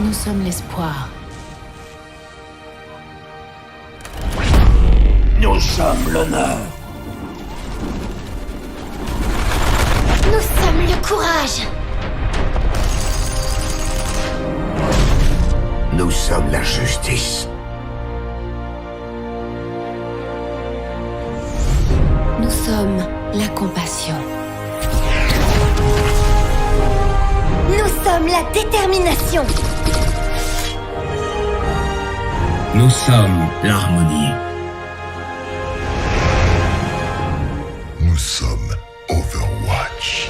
Nous sommes l'espoir. Nous sommes l'honneur. Nous sommes le courage. Nous sommes la justice. Nous sommes la compassion. Nous sommes la détermination. Nous sommes l'harmonie. Nous sommes Overwatch.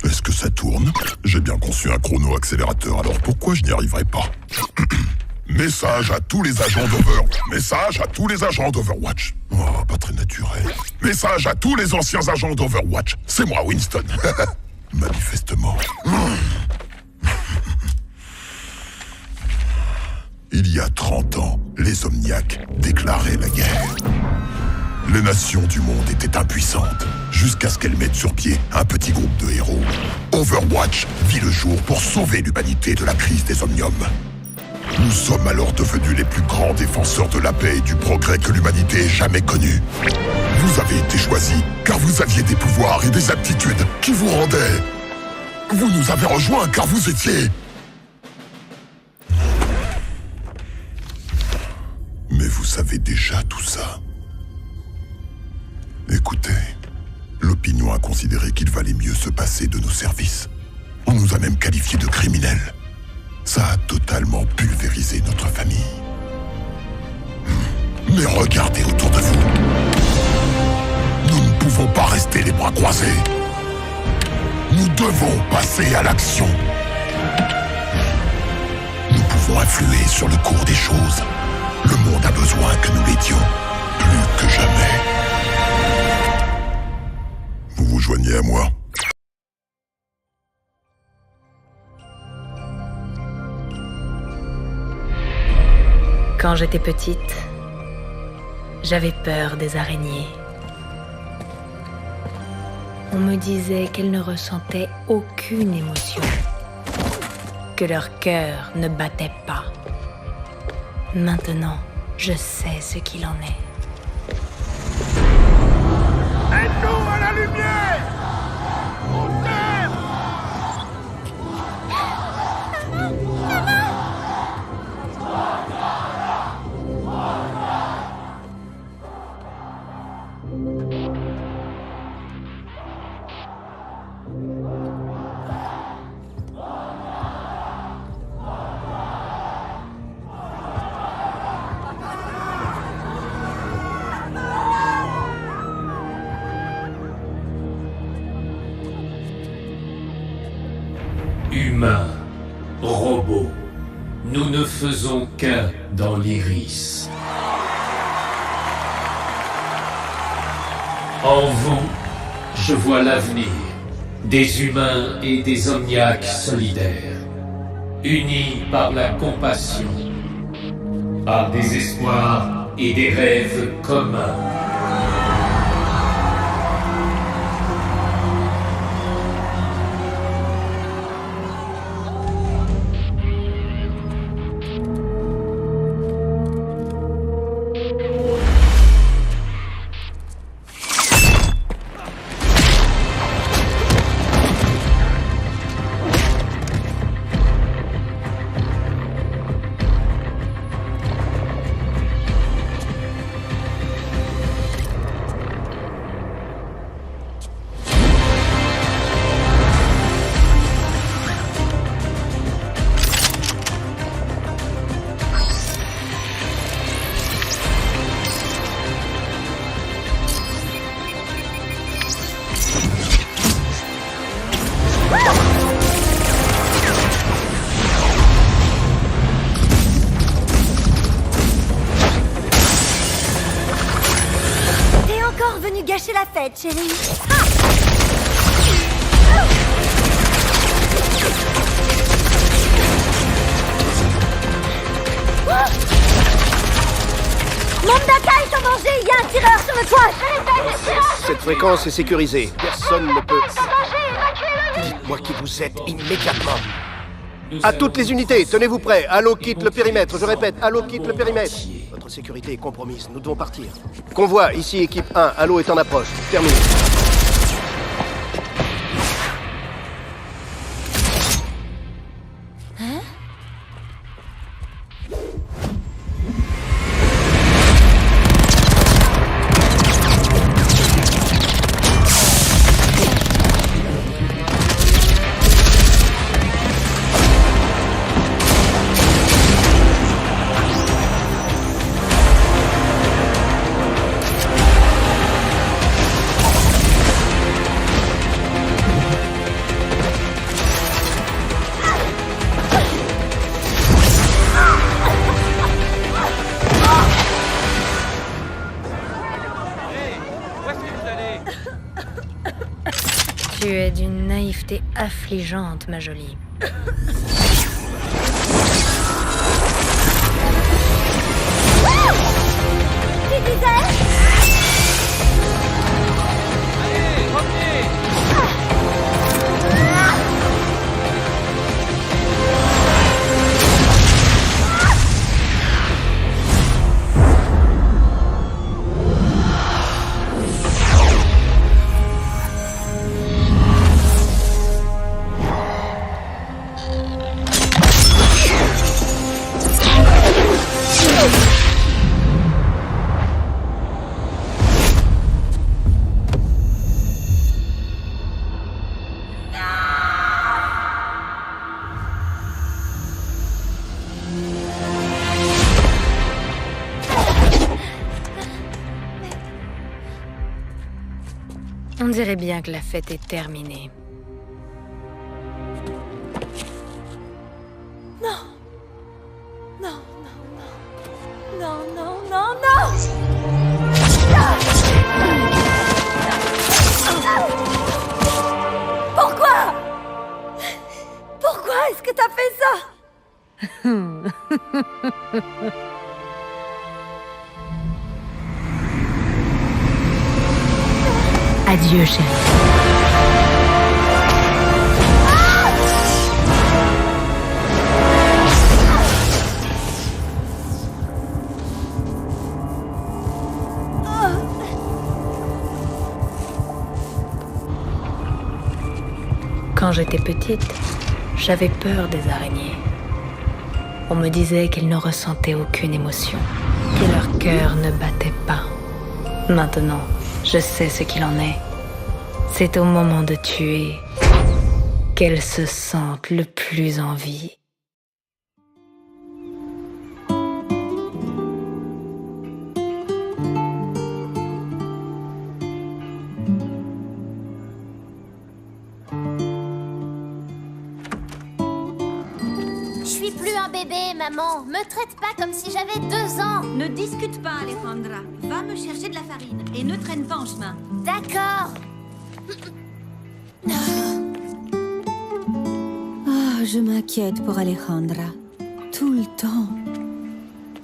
Est-ce que ça tourne? J'ai bien conçu un chrono-accélérateur, alors pourquoi je n'y arriverai pas? Message à tous les agents Message à tous les agents d'Overwatch. Oh, pas très naturel. Message à tous les anciens agents d'Overwatch. C'est moi, Winston. Manifestement. Il y a 30 ans, les Omniacs déclaraient la guerre. Les nations du monde étaient impuissantes, jusqu'à ce qu'elles mettent sur pied un petit groupe de héros. Overwatch vit le jour pour sauver l'humanité de la crise des Omniums. Nous sommes alors devenus les plus grands défenseurs de la paix et du progrès que l'humanité ait jamais connus. Vous avez été choisis car vous aviez des pouvoirs et des aptitudes qui vous rendaient. Vous nous avez rejoints car vous étiez... Mais vous savez déjà tout ça. Écoutez, l'opinion a considéré qu'il valait mieux se passer de nos services. On nous a même qualifiés de criminels. Ça a totalement pulvérisé notre famille. Mais regardez autour de vous. Nous ne pouvons pas rester les bras croisés. Nous devons passer à l'action. Nous pouvons influer sur le cours des choses. Le monde a besoin que nous l'aidions, plus que jamais. Vous vous joignez à moi? Quand j'étais petite, j'avais peur des araignées. On me disait qu'elles ne ressentaient aucune émotion, que leur cœur ne battait pas. Maintenant, je sais ce qu'il en est. Aide-nous à la lumière! Humains, robots, nous ne faisons qu'un dans l'iris. En vous, je vois l'avenir des humains et des omniaques solidaires, unis par la compassion, par des espoirs et des rêves communs. Venu gâcher la fête, chérie. Mondaka est en danger. Il y a un tireur sur le toit. Je répète, tireur. Cette fréquence est sécurisée. Personne ne peut... En danger, évacuez-le. Dites-moi qui vous êtes immédiatement. À toutes les unités, tenez-vous prêts. Halo quitte le périmètre. Je répète, Halo quitte le périmètre. Votre sécurité est compromise. Nous devons partir. Convoi, ici équipe 1. Halo est en approche. Terminé. Tu es d'une naïveté affligeante, ma jolie. Tu disais? On dirait bien que la fête est terminée. Non. Pourquoi est-ce que t'as fait ça? Adieu, chérie. Quand j'étais petite, j'avais peur des araignées. On me disait qu'elles ne ressentaient aucune émotion, que leur cœur ne battait pas. Maintenant, je sais ce qu'il en est. C'est au moment de tuer qu'elles se sentent le plus en vie. Je suis plus un bébé, maman. Me traite pas comme si j'avais 2 ans. Ne discute pas, Alejandra. Va me chercher de la farine et ne traîne pas en chemin. D'accord. Ah, je m'inquiète pour Alejandra. Tout le temps.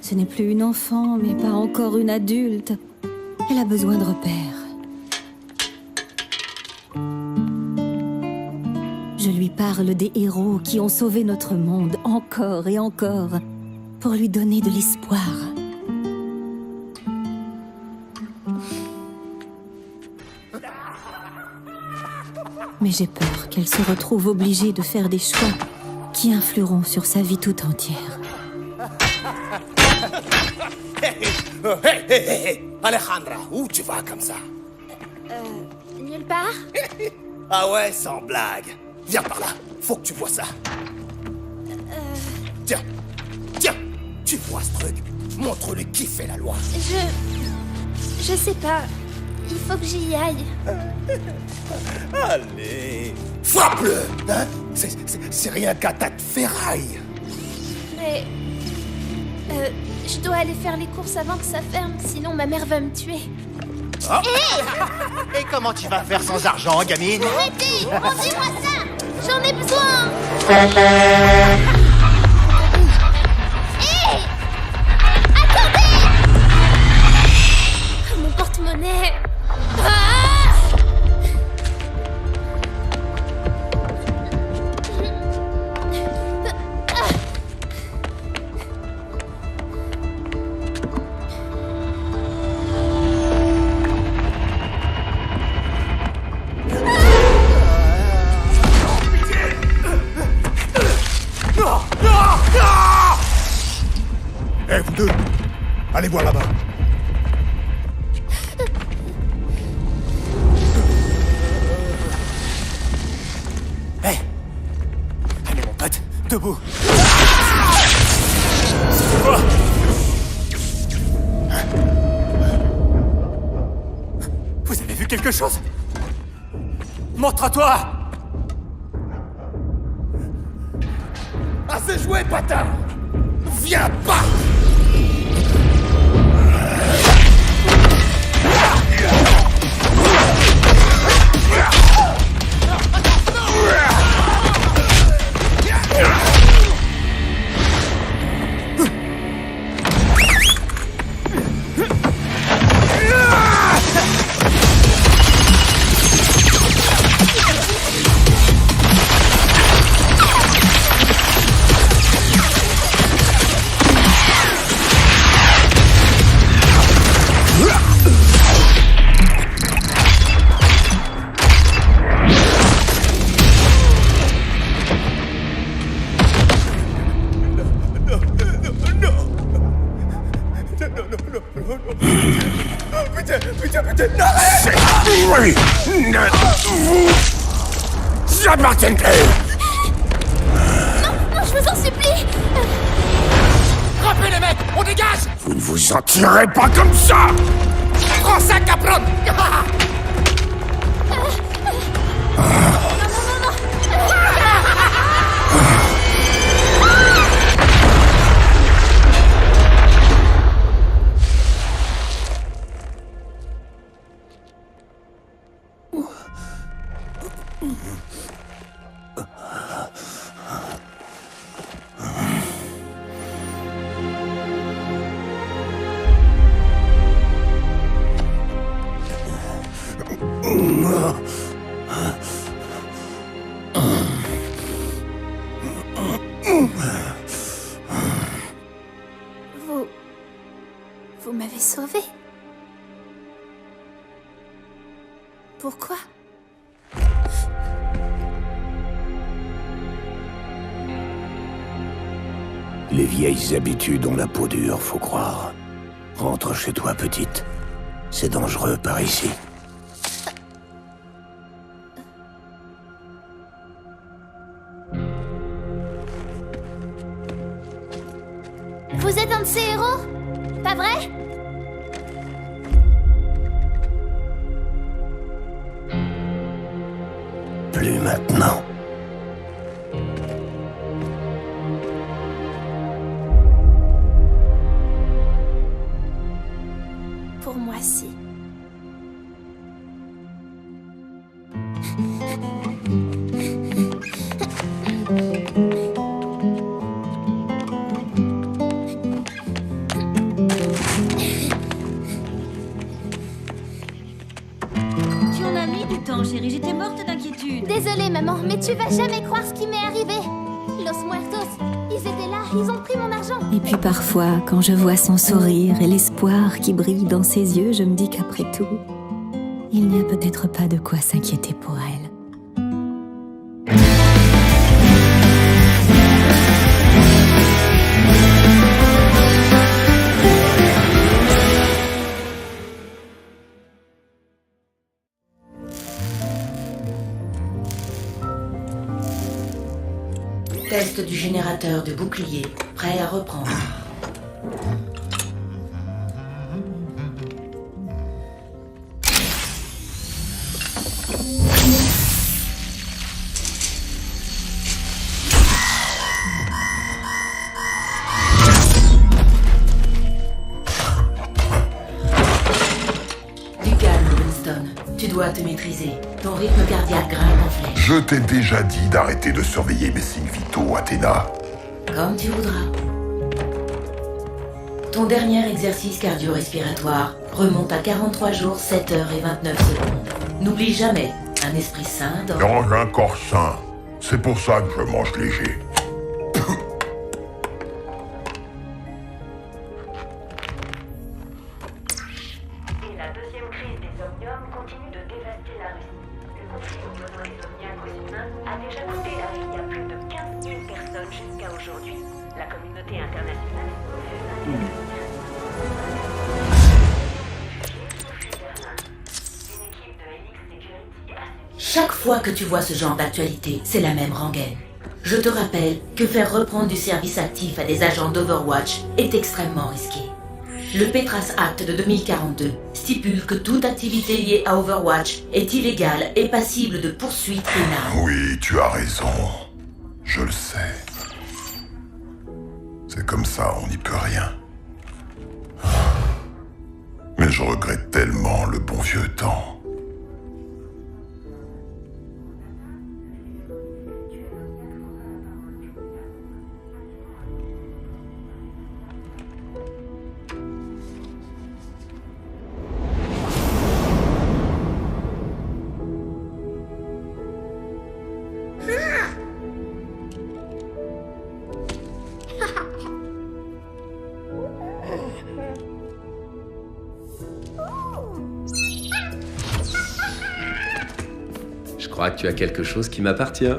Ce n'est plus une enfant, mais pas encore une adulte. Elle a besoin de repères. Je lui parle des héros qui ont sauvé notre monde encore et encore, pour lui donner de l'espoir. Mais j'ai peur qu'elle se retrouve obligée de faire des choix qui influeront sur sa vie tout entière. Hé, Alejandra, où tu vas comme ça? Nulle part. Ah ouais, sans blague. Viens par là, faut que tu vois ça. Tiens, tu vois ce truc? Montre-lui qui fait la loi. Je sais pas. Il faut que j'y aille. Allez, frappe-le, hein? C'est rien qu'à tas de ferraille. Mais... je dois aller faire les courses avant que ça ferme, sinon ma mère va me tuer. Oh. Et comment tu vas faire sans argent, gamine? Arrêtez! Rendez-moi ça! J'en ai besoin! Hé! Attendez! Debout. Vous avez vu quelque chose? Montre-toi! Assez joué, bâtard! Viens pas! Ça ne m'appartient plus! Non, je vous en supplie! Rappelez les mecs, on dégage! Vous ne vous en tirez pas comme ça! Prends ça, Capron! Vous m'avez sauvé. Pourquoi? Les vieilles habitudes ont la peau dure, faut croire. Rentre chez toi, petite. C'est dangereux par ici. Vous êtes un de ces héros? Pas vrai? Plus maintenant. Pour moi, si. Tu en as mis du temps, chérie. J'étais morte d'inquiétude. Désolée, maman, mais tu vas jamais croire ce qui m'est arrivé. Los Muertos, ils étaient là, ils ont pris mon argent. Et puis parfois, quand je vois son sourire et l'espoir qui brille dans ses yeux, je me dis qu'après tout, il n'y a peut-être pas de quoi s'inquiéter pour elle. Test du générateur de bouclier, prêt à reprendre. Du calme, Winston. Tu dois te maîtriser. Ton rythme cardiaque grimpe en flèche. Je t'ai déjà dit d'arrêter de surveiller mes signes vitaux, Athéna. Comme tu voudras. Ton dernier exercice cardio-respiratoire remonte à 43 jours, 7 heures et 29 secondes. N'oublie jamais, un esprit sain dort. J'ai un corps sain. C'est pour ça que je mange léger. Et la deuxième crise des omniums continue de dévaster la Russie. Le conflit opposant les omniaques aux humains a déjà coûté la vie à plus de 15 000 personnes jusqu'à aujourd'hui. La communauté internationale Chaque fois que tu vois ce genre d'actualité, c'est la même rengaine. Je te rappelle que faire reprendre du service actif à des agents d'Overwatch est extrêmement risqué. Le Petras Act de 2042 stipule que toute activité liée à Overwatch est illégale et passible de poursuites pénales. Oui, tu as raison. Je le sais. C'est comme ça, on n'y peut rien. Mais je regrette tellement le bon vieux temps. Je crois que tu as quelque chose qui m'appartient.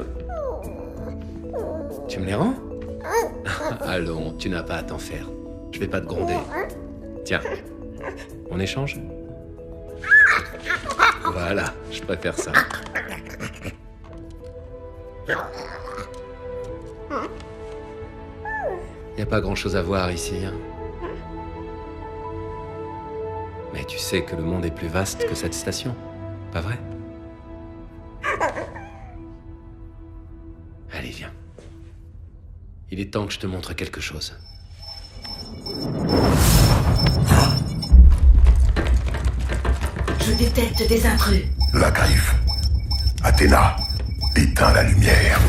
Tu me les rends? Allons, tu n'as pas à t'en faire. Je vais pas te gronder. Tiens, on échange? Voilà, je préfère ça. Y a pas grand-chose à voir ici, hein? Mais tu sais que le monde est plus vaste que cette station, pas vrai? Allez, viens. Il est temps que je te montre quelque chose. Je détecte des intrus. La griffe. Athéna, éteins la lumière.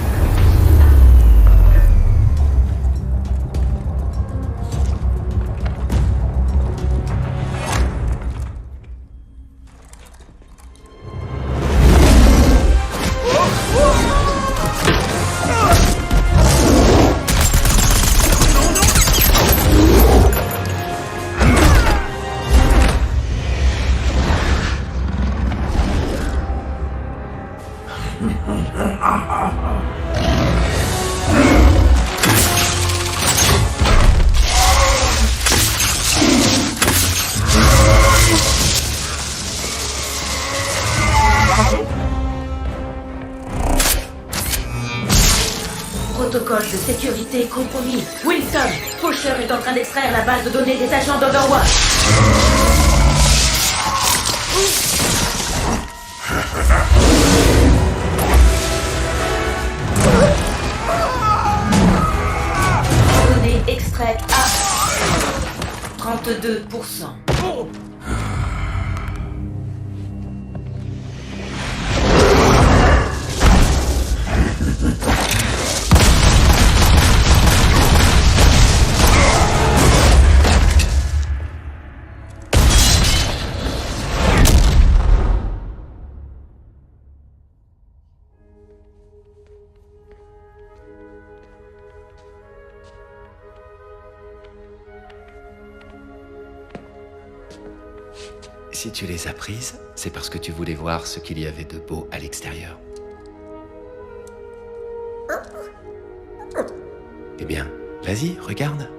Protocole de sécurité compromis. Winston, Faucheur est en train d'extraire la base de données des agents d'Overwatch. Données extraites à 32%. Si tu les as prises, c'est parce que tu voulais voir ce qu'il y avait de beau à l'extérieur. Eh bien, vas-y, regarde.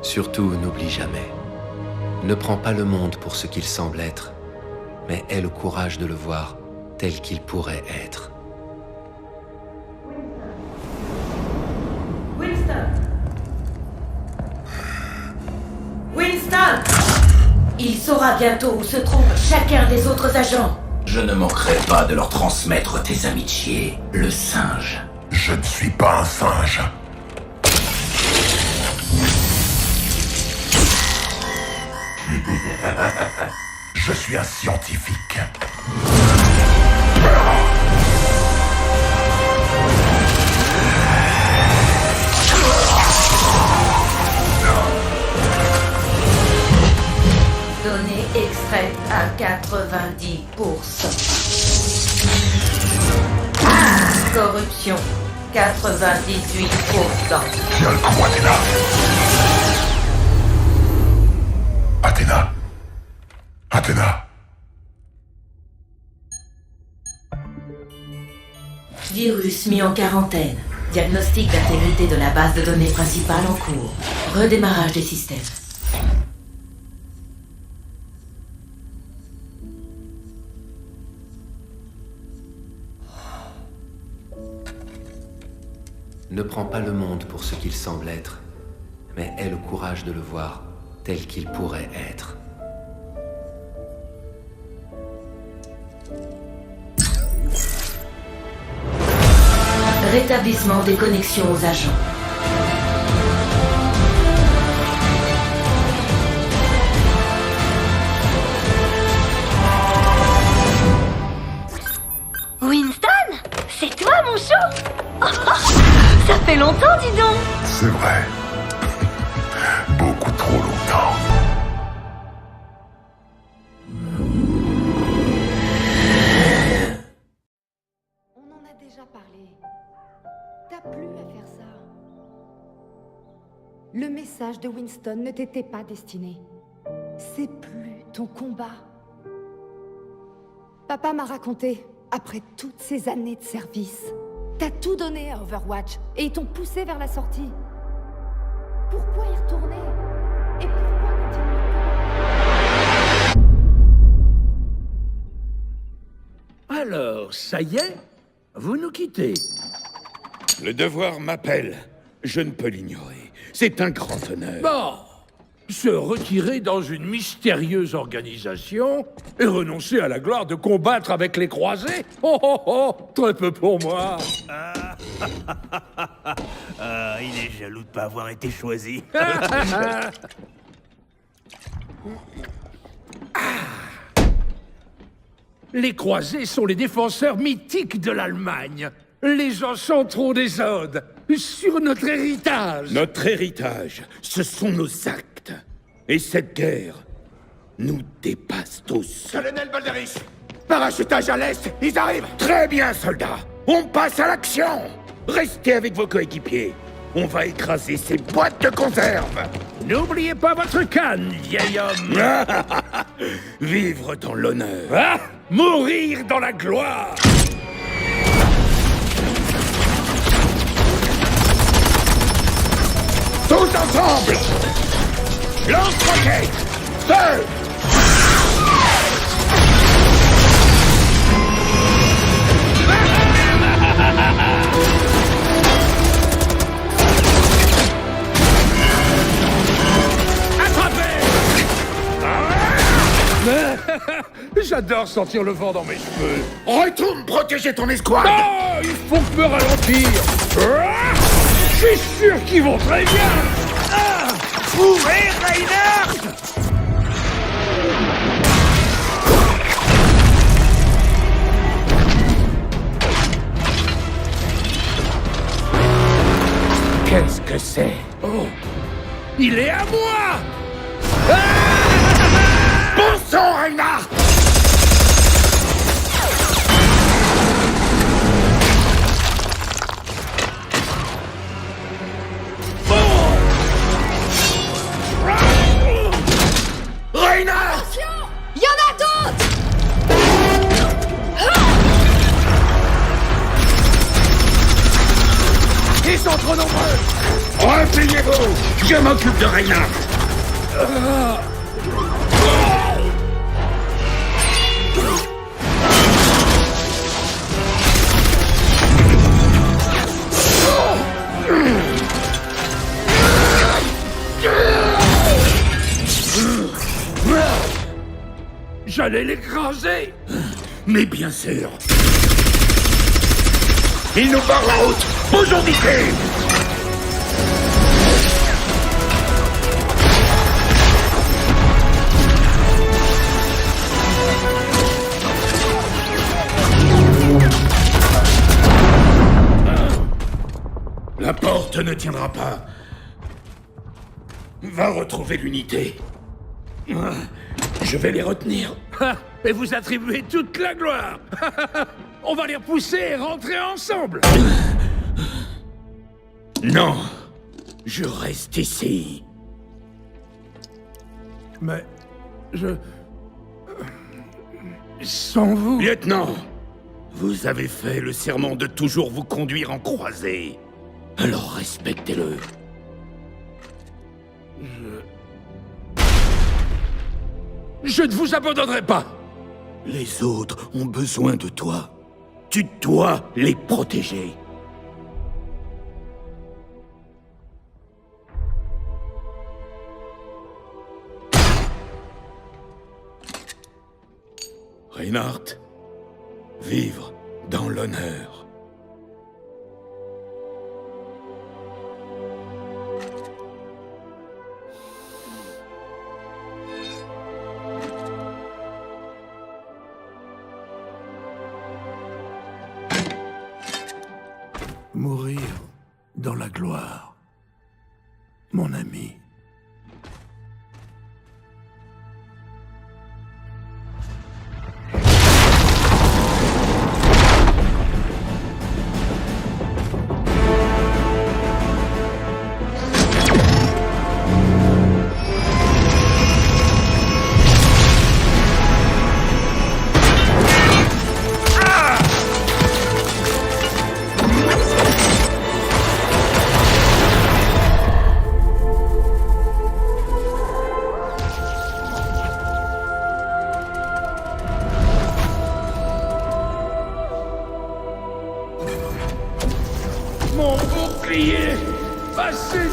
Surtout, n'oublie jamais. Ne prends pas le monde pour ce qu'il semble être, mais aie le courage de le voir tel qu'il pourrait être. Winston! Winston! Il saura bientôt où se trouve chacun des autres agents. Je ne manquerai pas de leur transmettre tes amitiés, le singe. Je ne suis pas un singe. Je suis un scientifique. Données extraites à 90%. Corruption, 98%. Tiens le coup, Athéna. Athéna. Athéna. Virus mis en quarantaine. Diagnostic d'intégrité de la base de données principale en cours. Redémarrage des systèmes. Ne prends pas le monde pour ce qu'il semble être, mais aie le courage de le voir tel qu'il pourrait être. Rétablissement des connexions aux agents. Winston? C'est toi, mon chou? Ça fait longtemps, dis donc. C'est vrai. Beaucoup trop longtemps. On en a déjà parlé. T'as plus à faire ça. Le message de Winston ne t'était pas destiné. C'est plus ton combat. Papa m'a raconté, après toutes ces années de service, t'as tout donné à Overwatch et ils t'ont poussé vers la sortie. Pourquoi y retourner? Et pourquoi continuer? Alors, ça y est? Vous nous quittez. Le devoir m'appelle. Je ne peux l'ignorer. C'est un grand honneur. Bon, se retirer dans une mystérieuse organisation et renoncer à la gloire de combattre avec les croisés? Oh oh oh, très peu pour moi. Il est jaloux de pas avoir été choisi. Les croisés sont les défenseurs mythiques de l'Allemagne. Les ancêtres des Odes sur notre héritage. Notre héritage, ce sont nos actes. Et cette guerre nous dépasse tous. Colonel Balderich, Parachutage à l'est, ils arrivent. Très bien, soldats. On passe à l'action. Restez avec vos coéquipiers. On va écraser ces boîtes de conserve. N'oubliez pas votre canne, vieil homme. Vivre dans l'honneur. Ah, mourir dans la gloire. Tous ensemble. Lance-roquette. Feu. J'adore sentir le vent dans mes cheveux. Retourne protéger ton escouade. Non, il faut que me ralentir. Je suis sûr qu'ils vont très bien. Ouvrez, Reinhardt! Qu'est-ce que c'est? Oh, il est à moi. Bon sang, Reinhardt! Reinhardt! Il y en a d'autres! Ils sont trop nombreux! Repliez-vous! Je m'occupe de Reinhardt! J'allais l'écraser. Mais bien sûr! Il nous barre la route! Aujourd'hui! La porte ne tiendra pas. Va retrouver l'unité. Je vais les retenir. Et vous attribuez toute la gloire. On va les repousser et rentrer ensemble. Non. Je reste ici. Mais... Sans vous... Lieutenant, vous avez fait le serment de toujours vous conduire en croisée. Alors respectez-le. Je ne vous abandonnerai pas. Les autres ont besoin de toi. Tu dois les protéger. Reinhardt, vivre dans l'honneur. Mourir dans la gloire, mon ami. Mon bouclier va céder.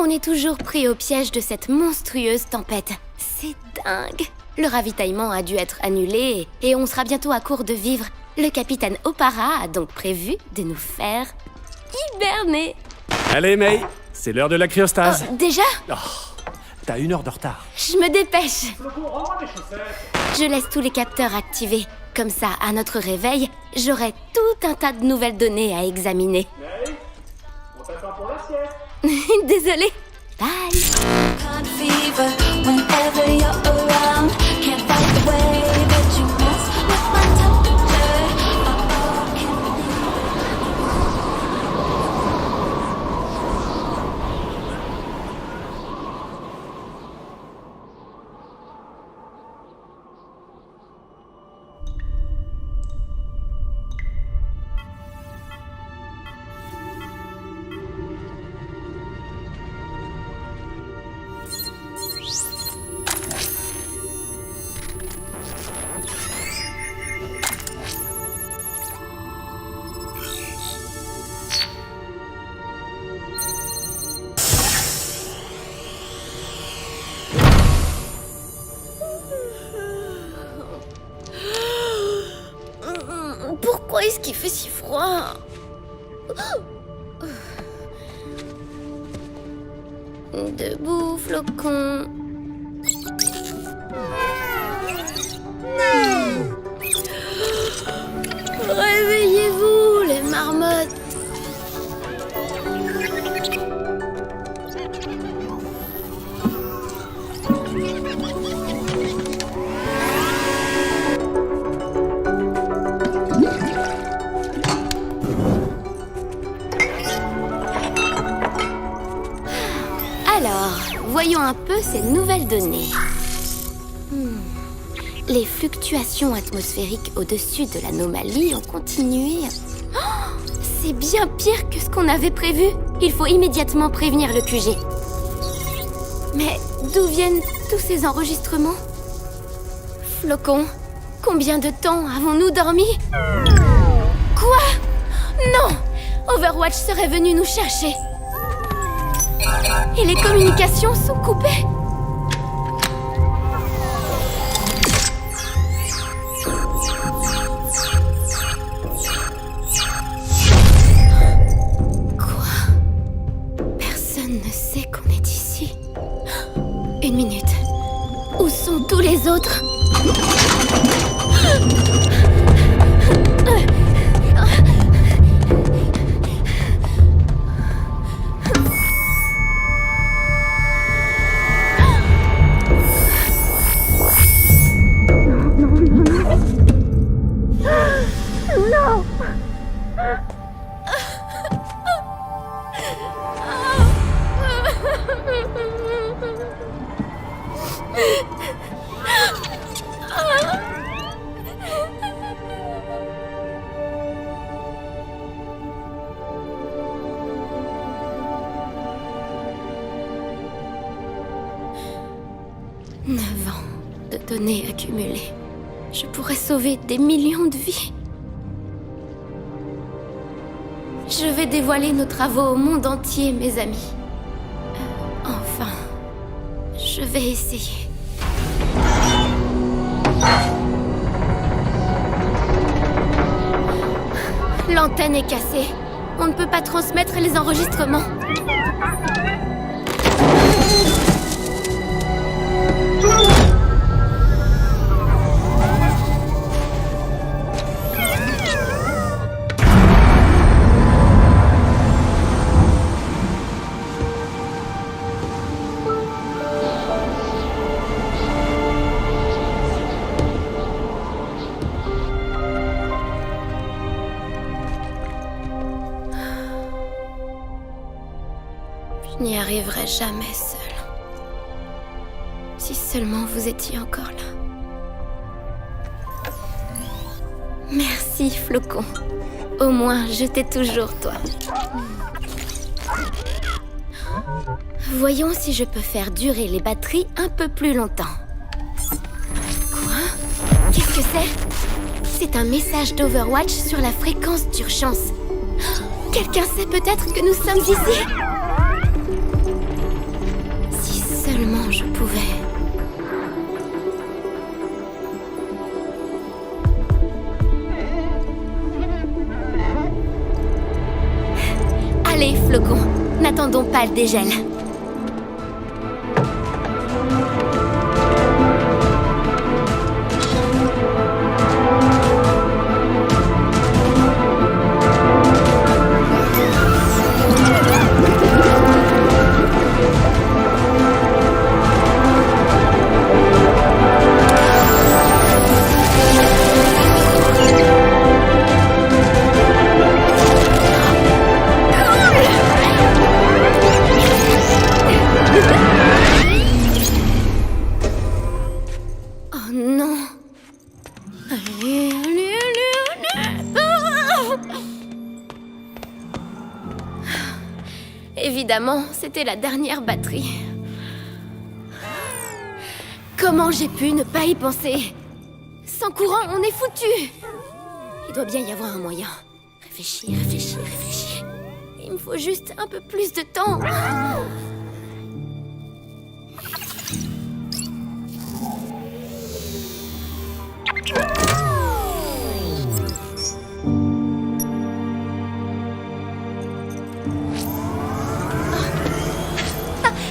On est toujours pris au piège de cette monstrueuse tempête. C'est dingue. Le ravitaillement a dû être annulé et on sera bientôt à court de vivres. Le capitaine Opara a donc prévu de nous faire hiberner. Allez, May, c'est l'heure de la cryostase. Oh, déjà ? Oh, t'as 1 heure de retard. Je me dépêche. Je laisse tous les capteurs activés. Comme ça, à notre réveil, j'aurai tout un tas de nouvelles données à examiner. May, on t'attend pour la sieste. Désolée. Bye. Pourquoi est-ce qu'il fait si froid ? Debout, flocon. Réveillez-vous, les marmottes. Alors, voyons un peu ces nouvelles données. Les fluctuations atmosphériques au-dessus de l'anomalie ont continué. Oh, c'est bien pire que ce qu'on avait prévu. Il faut immédiatement prévenir le QG. Mais d'où viennent tous ces enregistrements ? Flocon, combien de temps avons-nous dormi ? Quoi ? Non ! Overwatch serait venu nous chercher. Et les communications sont coupées. Une minute. Où sont tous les autres? Non. De données accumulées. Je pourrais sauver des millions de vies. Je vais dévoiler nos travaux au monde entier, mes amis. Enfin, je vais essayer. L'antenne est cassée. On ne peut pas transmettre les enregistrements. Je n'y arriverai jamais seule. Si seulement vous étiez encore là. Merci, Flocon. Au moins, je t'ai toujours, toi. Voyons si je peux faire durer les batteries un peu plus longtemps. Quoi? Qu'est-ce que c'est? C'est un message d'Overwatch sur la fréquence d'urgence. Quelqu'un sait peut-être que nous sommes ici? Si seulement je pouvais... Allez, Flocon, n'attendons pas le dégel. Évidemment, c'était la dernière batterie. Comment j'ai pu ne pas y penser? Sans courant, on est foutu. Il doit bien y avoir un moyen. Réfléchis, réfléchis, réfléchis. Il me faut juste un peu plus de temps.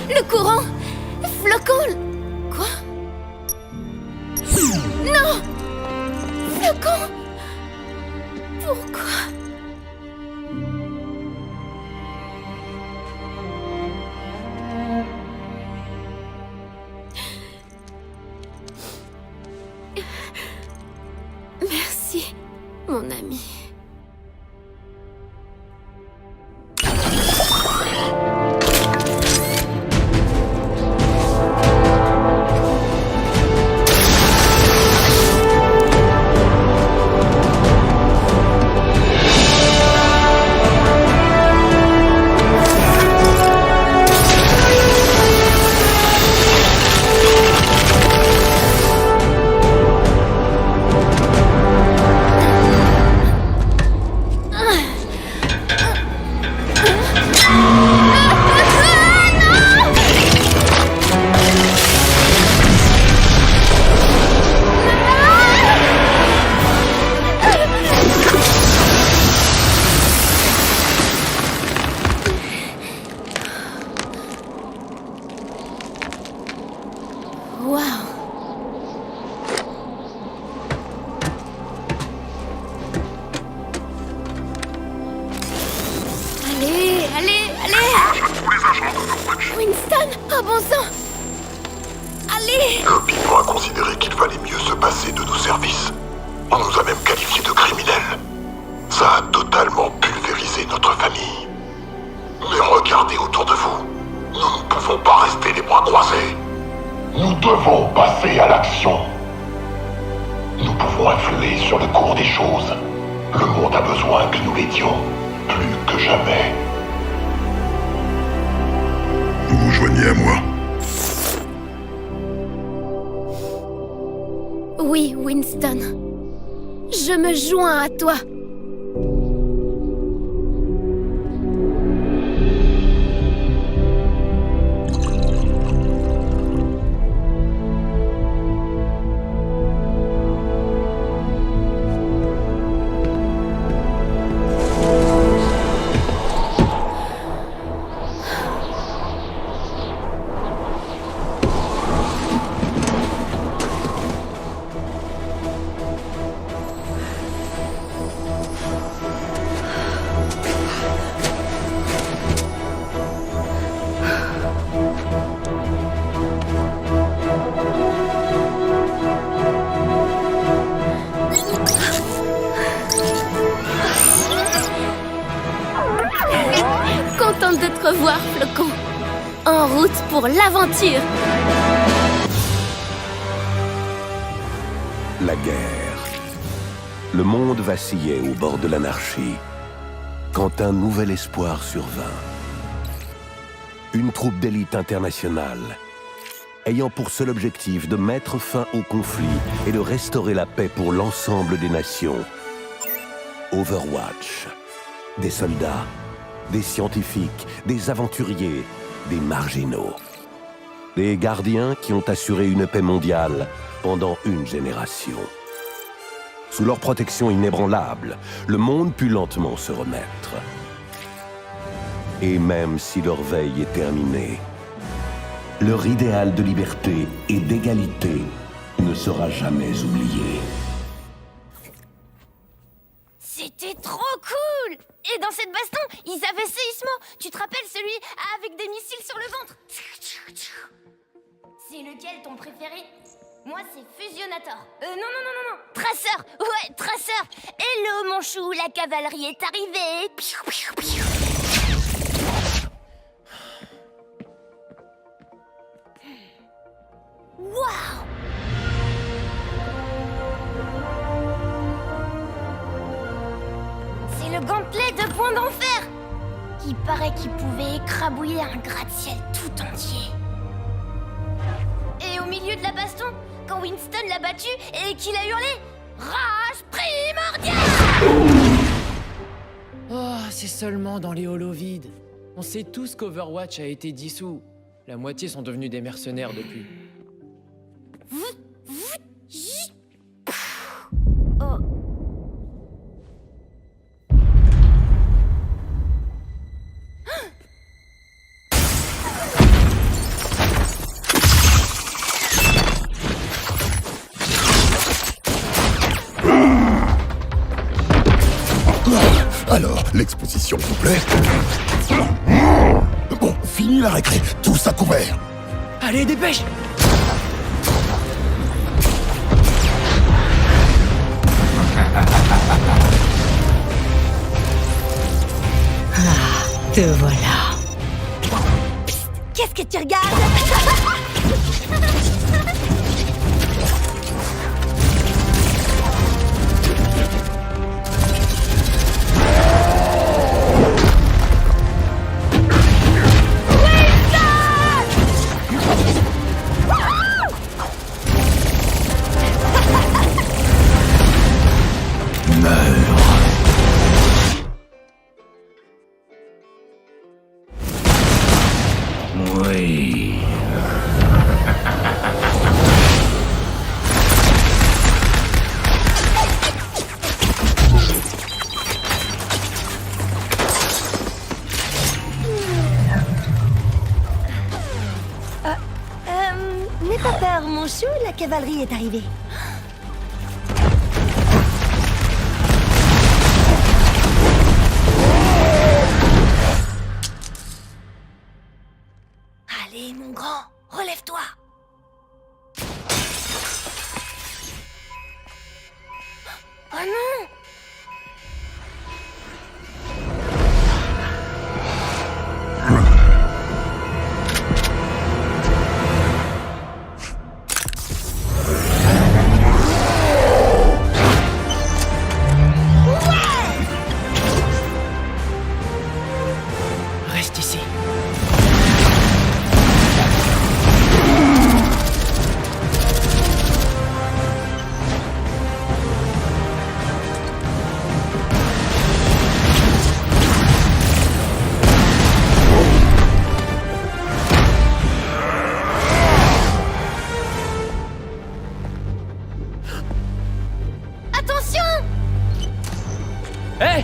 Le courant! Flocon! Quoi? Non! Flocon! Pourquoi? Merci, mon ami. d'Overwatch. Winston, oh bon sang! Allez! L'opinion a considéré qu'il valait mieux se passer de nos services. On nous a même qualifiés de criminels. Ça a totalement pulvérisé notre famille. Mais regardez autour de vous. Nous ne pouvons pas rester les bras croisés. Nous devons passer à l'action. Nous pouvons influer sur le cours des choses. Le monde a besoin que nous l'aidions, plus que jamais. Vous vous joignez à moi? Oui, Winston. Je me joins à toi. Contente de te revoir, Flocon. En route pour l'aventure. La guerre. Le monde vacillait au bord de l'anarchie quand un nouvel espoir survint. Une troupe d'élite internationale ayant pour seul objectif de mettre fin au conflit et de restaurer la paix pour l'ensemble des nations. Overwatch. Des soldats, des scientifiques, des aventuriers, des marginaux. Des gardiens qui ont assuré une paix mondiale pendant une génération. Sous leur protection inébranlable, le monde put lentement se remettre. Et même si leur veille est terminée, leur idéal de liberté et d'égalité ne sera jamais oublié. C'était trop cool! Et dans cette baston, ils avaient Séismo. Tu te rappelles celui avec des missiles sur le ventre? C'est lequel ton préféré? Moi, c'est Fusionator. Non. Traceur. Ouais, Traceur. Hello, mon chou, la cavalerie est arrivée. Waouh! C'est le gantelet de Point d'Enfer. Il paraît qu'il pouvait écrabouiller un gratte-ciel tout entier. Et au milieu de la baston, quand Winston l'a battu et qu'il a hurlé « Rage primordiale !» Oh, c'est seulement dans les holos vides. On sait tous qu'Overwatch a été dissous. La moitié sont devenus des mercenaires depuis. Oh. Alors, l'exposition vous plaît? Bon, fini la récré, tous à couvert. Allez, dépêche! Te voilà. Qu'est-ce que tu regardes? Oui. N'aie pas peur, mon chou, la cavalerie est arrivée. Hé!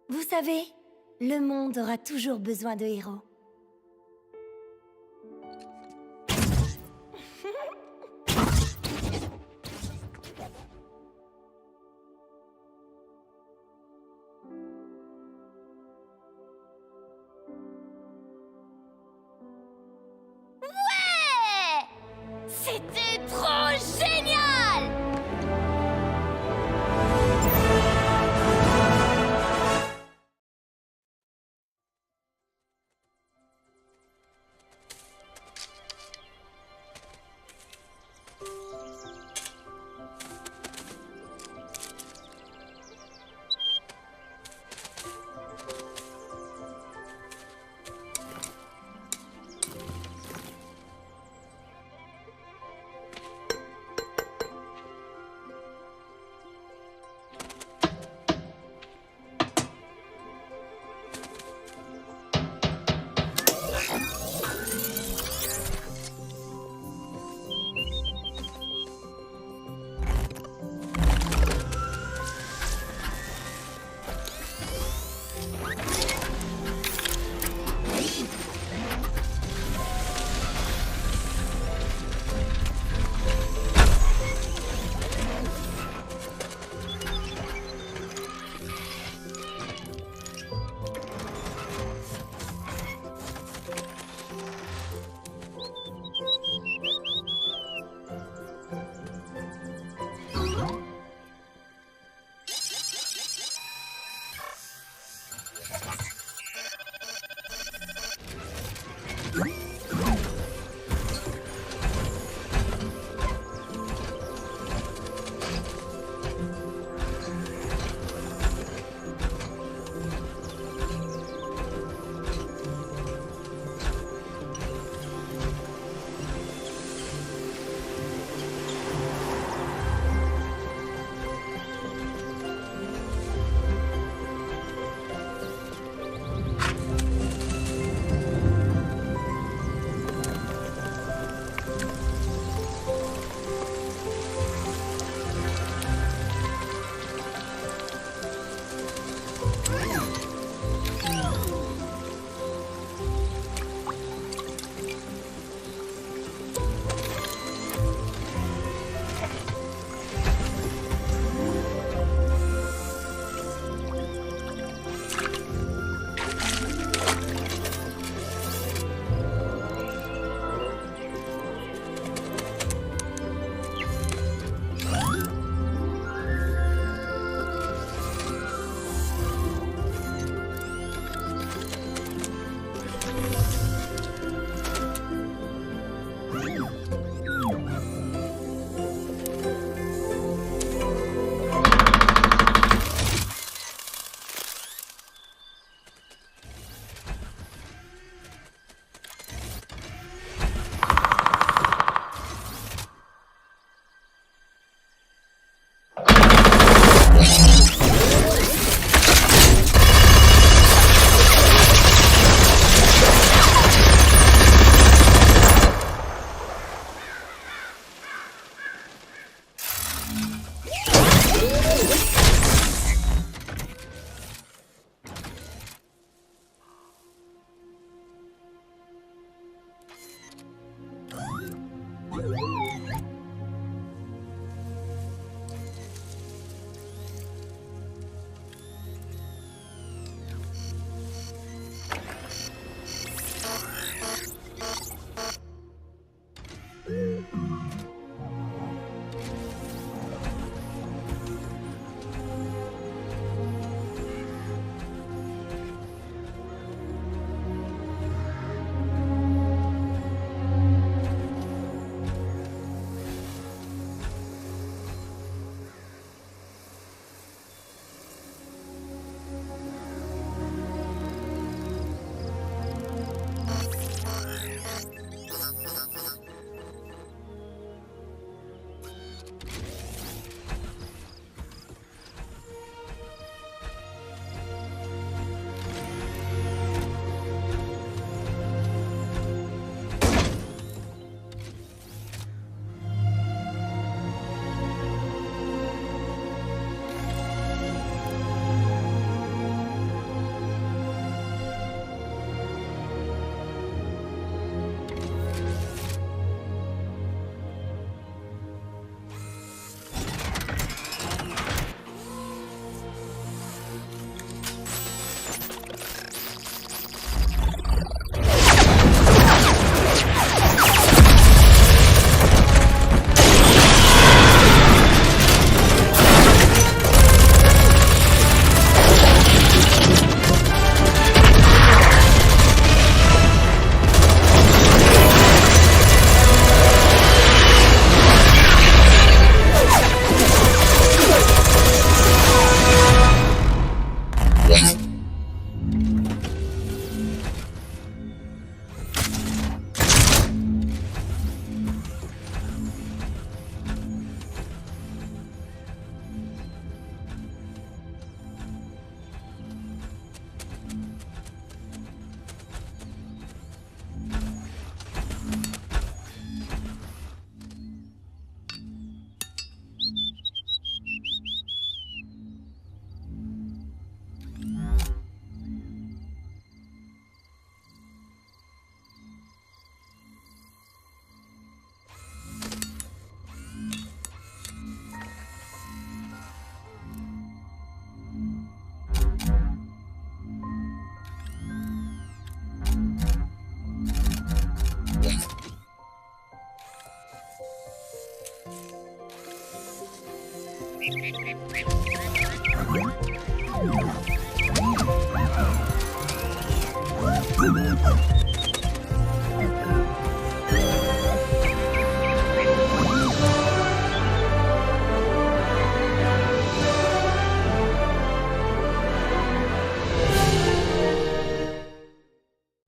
Vous savez, le monde aura toujours besoin de héros. Ouais! C'était trop génial!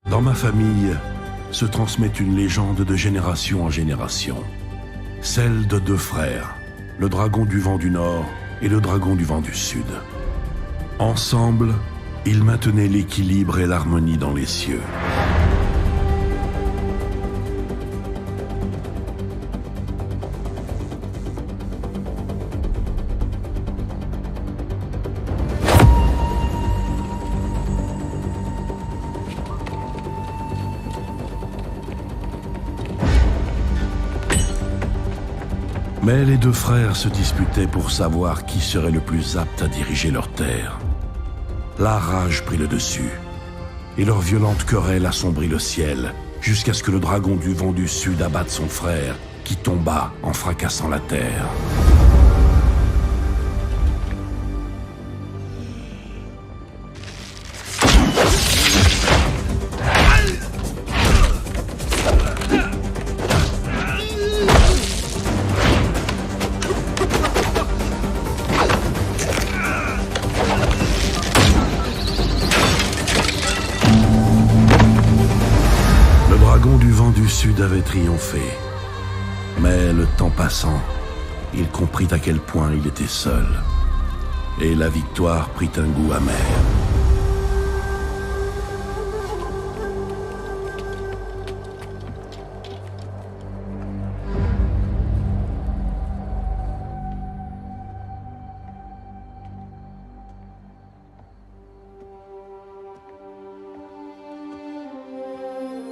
Dans ma famille se transmet une légende de génération en génération. Celle de deux frères, le dragon du vent du Nord et le dragon du vent du Sud. Ensemble, ils maintenaient l'équilibre et l'harmonie dans les cieux. Mais les deux frères se disputaient pour savoir qui serait le plus apte à diriger leur terre. La rage prit le dessus, et leur violente querelle assombrit le ciel, jusqu'à ce que le dragon du vent du Sud abatte son frère, qui tomba en fracassant la terre. Sud avait triomphé. Mais le temps passant, il comprit à quel point il était seul. Et la victoire prit un goût amer.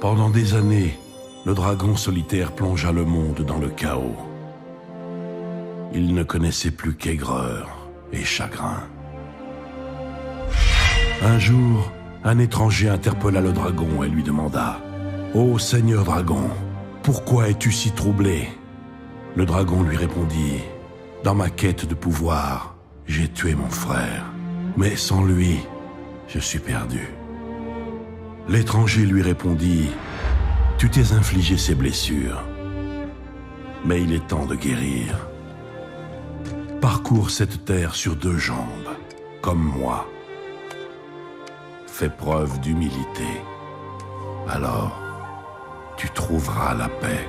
Pendant des années, le dragon solitaire plongea le monde dans le chaos. Il ne connaissait plus qu'aigreur et chagrin. Un jour, un étranger interpella le dragon et lui demanda « Ô Seigneur dragon, pourquoi es-tu si troublé ?» Le dragon lui répondit « Dans ma quête de pouvoir, j'ai tué mon frère, mais sans lui, je suis perdu. » L'étranger lui répondit « Tu t'es infligé ces blessures, mais il est temps de guérir. Parcours cette terre sur deux jambes, comme moi. Fais preuve d'humilité, alors tu trouveras la paix. »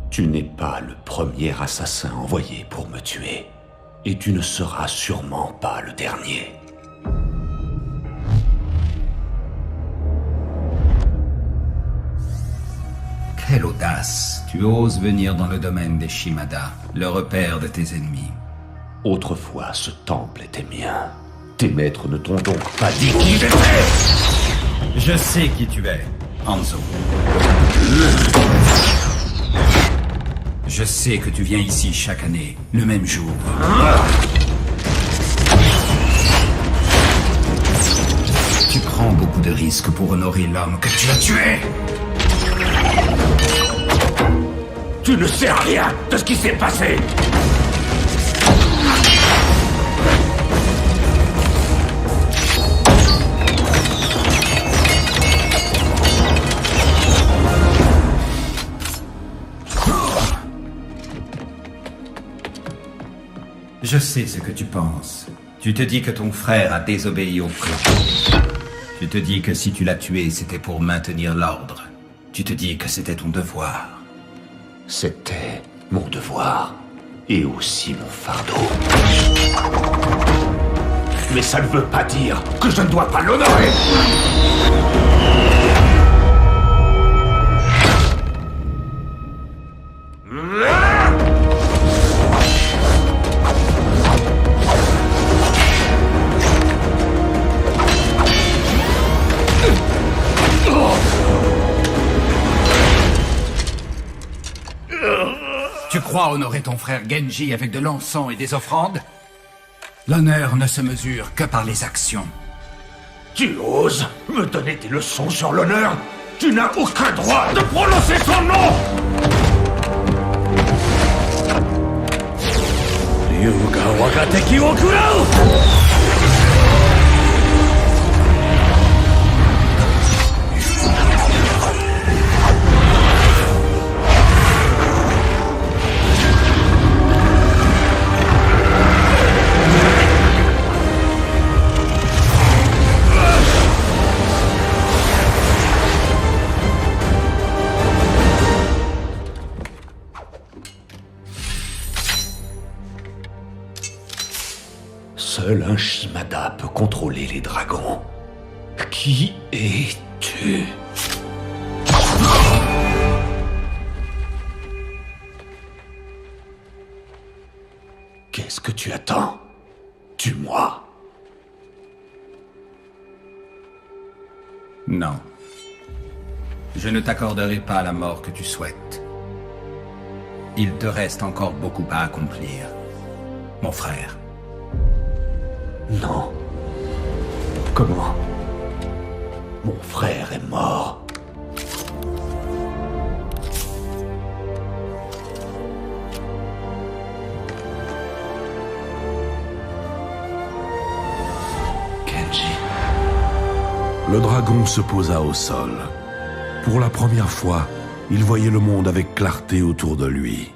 Tu n'es pas le premier assassin envoyé pour me tuer. Et tu ne seras sûrement pas le dernier. Quelle audace! Tu oses venir dans le domaine des Shimada, le repère de tes ennemis. Autrefois, ce temple était mien. Tes maîtres ne t'ont donc pas dit qui j'étais! Je sais qui tu es, Hanzo. Je sais que tu viens ici chaque année, le même jour. Tu prends beaucoup de risques pour honorer l'homme que tu as tué. Tu ne sais rien de ce qui s'est passé! Je sais ce que tu penses. Tu te dis que ton frère a désobéi au clan. Tu te dis que si tu l'as tué, c'était pour maintenir l'ordre. Tu te dis que c'était ton devoir. C'était mon devoir. Et aussi mon fardeau. Mais ça ne veut pas dire que je ne dois pas l'honorer! Tu crois honorer ton frère Genji avec de l'encens et des offrandes? L'honneur ne se mesure que par les actions. Tu oses me donner des leçons sur l'honneur? Tu n'as aucun droit de prononcer son nom! Ryuga Wagateki wo kurau! Seul un Shimada peut contrôler les dragons. Qui es-tu? Qu'est-ce que tu attends? Tue-moi. Non. Je ne t'accorderai pas la mort que tu souhaites. Il te reste encore beaucoup à accomplir, mon frère. Non. Comment? Mon frère est mort. Kenji. Le dragon se posa au sol. Pour la première fois, il voyait le monde avec clarté autour de lui.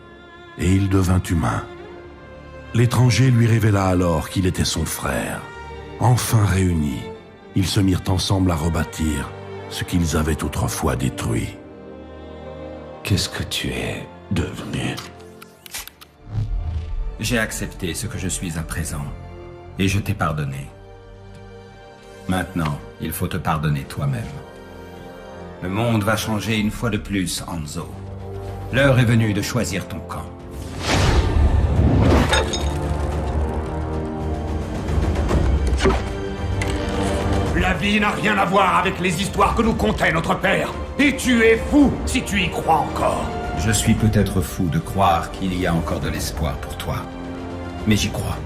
Et il devint humain. L'étranger lui révéla alors qu'il était son frère. Enfin réunis, ils se mirent ensemble à rebâtir ce qu'ils avaient autrefois détruit. Qu'est-ce que tu es devenu? J'ai accepté ce que je suis à présent, et je t'ai pardonné. Maintenant, il faut te pardonner toi-même. Le monde va changer une fois de plus, Hanzo. L'heure est venue de choisir ton camp. La vie n'a rien à voir avec les histoires que nous contait notre père. Et tu es fou si tu y crois encore. Je suis peut-être fou de croire qu'il y a encore de l'espoir pour toi. Mais j'y crois.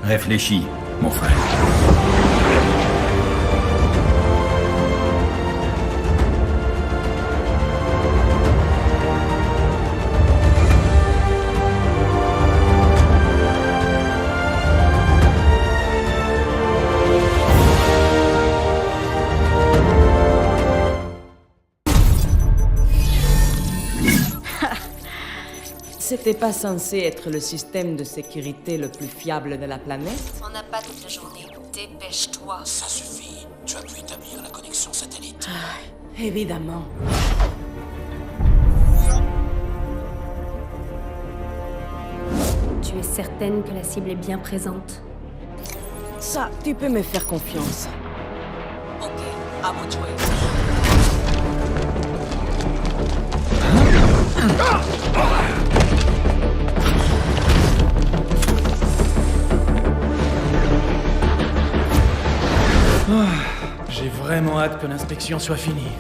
Réfléchis, mon frère. C'était pas censé être le système de sécurité le plus fiable de la planète? On n'a pas toute la journée. Dépêche-toi. Ça suffit. Tu as pu établir la connexion satellite. Évidemment. Tu es certaine que la cible est bien présente? Ça, tu peux me faire confiance. Ok, à vous de jouer. J'ai vraiment hâte que l'inspection soit finie.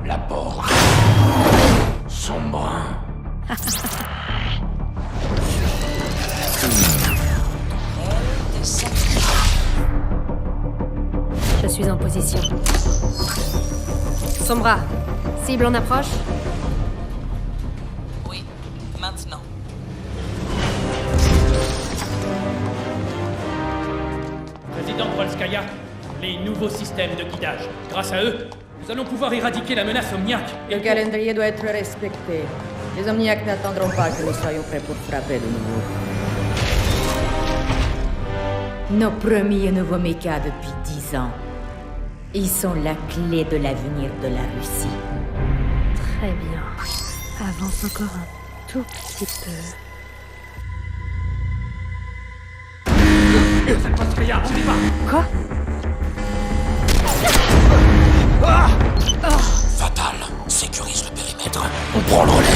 La porte. Sombre. Je suis en position. Sombra, cible en approche? Oui, maintenant. Président Polskaya, les nouveaux systèmes de guidage. Grâce à eux, nous allons pouvoir éradiquer la menace omniaque. Le calendrier doit être respecté. Les Omniacs n'attendront pas que nous soyons prêts pour frapper de nouveau. Nos premiers nouveaux mechas depuis 10 ans. Ils sont la clé de l'avenir de la Russie. Très bien. Avance encore un tout petit peu. Quoi? Fatal, sécurise le périmètre. On prend le relais.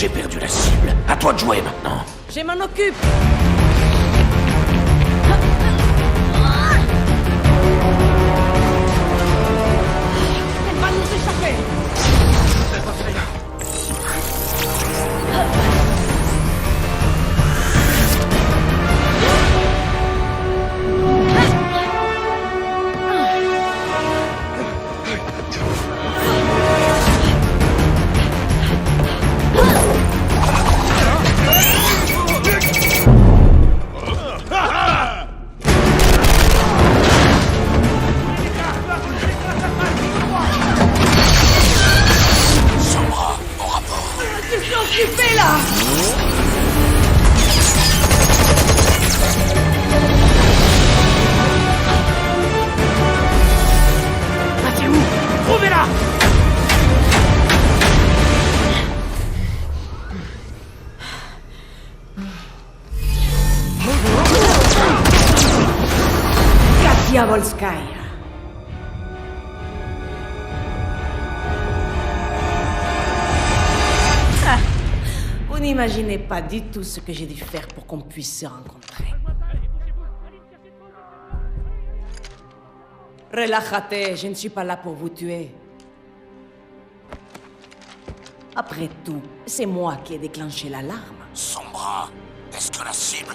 J'ai perdu la cible. À toi de jouer maintenant. Je m'en occupe. Elle va nous échapper. Diabolskaya. Ah, vous n'imaginez pas du tout ce que j'ai dû faire pour qu'on puisse se rencontrer. Relájate, je ne suis pas là pour vous tuer. Après tout, c'est moi qui ai déclenché l'alarme. Sombra, est-ce que la cible...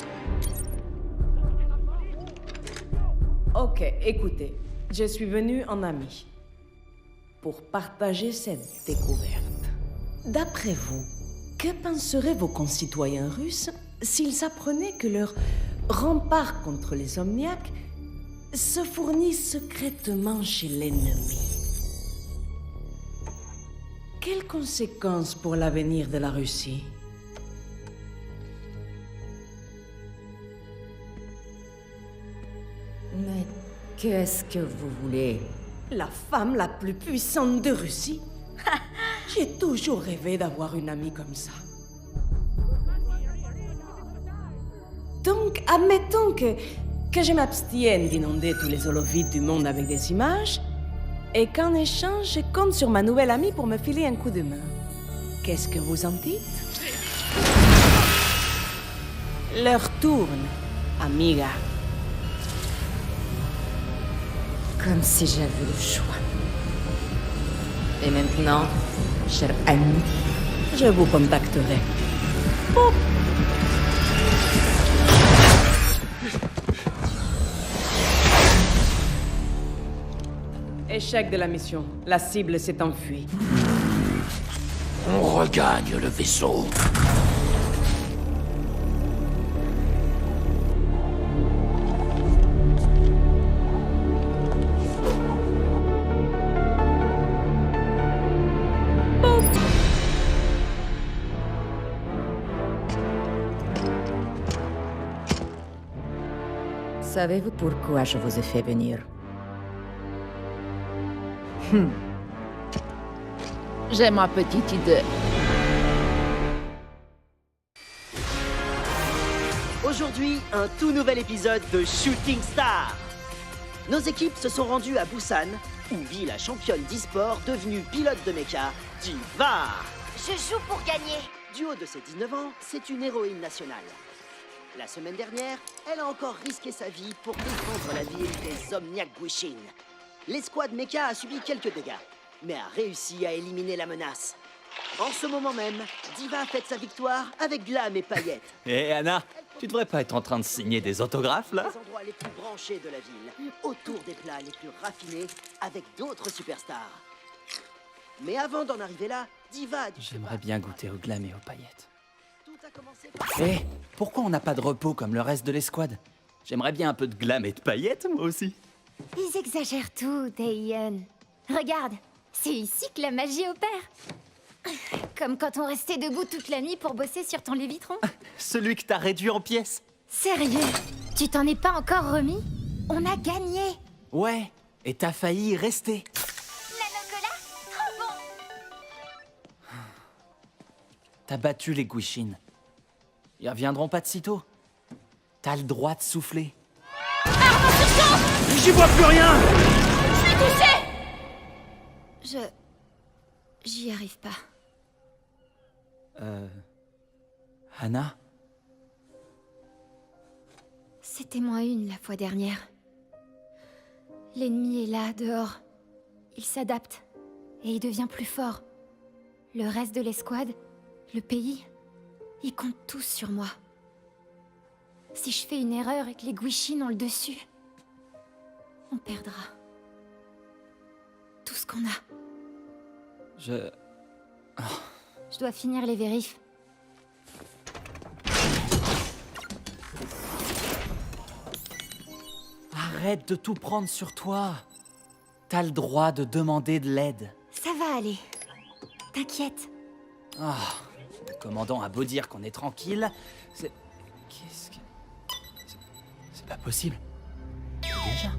Ok, écoutez, je suis venu en ami pour partager cette découverte. D'après vous, que penseraient vos concitoyens russes s'ils apprenaient que leur rempart contre les Omniaques se fournit secrètement chez l'ennemi? Quelles conséquences pour l'avenir de la Russie? Mais qu'est-ce que vous voulez? La femme la plus puissante de Russie? J'ai toujours rêvé d'avoir une amie comme ça. Donc, admettons que je m'abstienne d'inonder tous les holovides du monde avec des images, et qu'en échange, je compte sur ma nouvelle amie pour me filer un coup de main. Qu'est-ce que vous en dites? L'heure tourne, amiga. Comme si j'avais le choix. Et maintenant, cher ami, je vous contacterai. Boop. Échec de la mission. La cible s'est enfuie. On regagne le vaisseau. Savez-vous pourquoi je vous ai fait venir? J'ai ma petite idée. Aujourd'hui, un tout nouvel épisode de Shooting Star. Nos équipes se sont rendues à Busan, où vit la championne d'e-sport devenue pilote de mecha, Diva. Je joue pour gagner. Du haut de ses 19 ans, c'est une héroïne nationale. La semaine dernière, elle a encore risqué sa vie pour défendre la ville des Omniac Guishin. L'escouade mecha a subi quelques dégâts, mais a réussi à éliminer la menace. En ce moment même, Diva fête sa victoire avec glam et paillettes. Hé Anna, tu devrais pas être en train de signer des autographes là? Les endroits les plus branchés de la ville, autour des plats les plus raffinés, avec d'autres superstars. Mais avant d'en arriver là, Diva a dû... J'aimerais bien goûter au glam et aux paillettes. Hé, pourquoi on n'a pas de repos comme le reste de l'escouade? J'aimerais bien un peu de glam et de paillettes, moi aussi. Ils exagèrent tout, Taeyeon. Regarde, c'est ici que la magie opère. Comme quand on restait debout toute la nuit pour bosser sur ton Lévitron. Celui que t'as réduit en pièces. Sérieux? Tu t'en es pas encore remis? On a gagné. Ouais, et t'as failli y rester. Nanocola, trop bon. T'as battu les Guishin. Ils reviendront pas de sitôt. T'as le droit de souffler. J'y vois plus rien! Je suis touché! J'y arrive pas. Hana? C'était -1 la fois dernière. L'ennemi est là, dehors. Il s'adapte, et il devient plus fort. Le reste de l'escouade, le pays, ils comptent tous sur moi. Si je fais une erreur et que les Gwishin ont le dessus, on perdra. Tout ce qu'on a. Je dois finir les vérifs. Arrête de tout prendre sur toi. T'as le droit de demander de l'aide. Ça va aller. T'inquiète. Ah, le commandant a beau dire qu'on est tranquille, c'est... Qu'est-ce que... C'est pas possible. Déjà.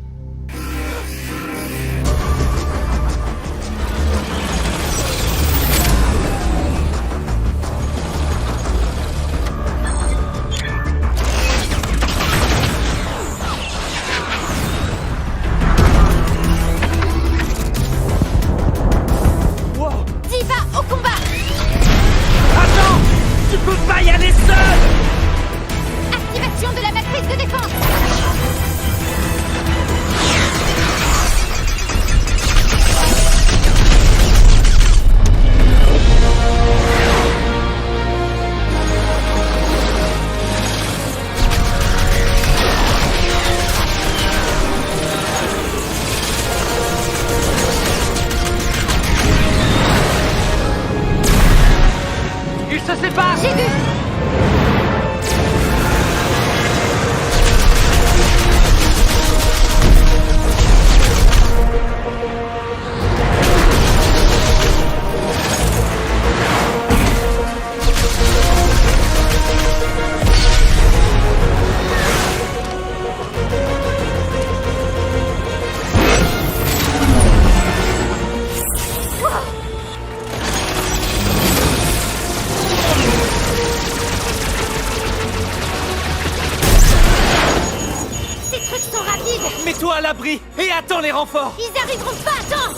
Pas y aller seul! Activation de la matrice de défense! Ils se séparent! J'ai vu! Mets-toi à l'abri et attends les renforts! Ils arriveront pas à temps!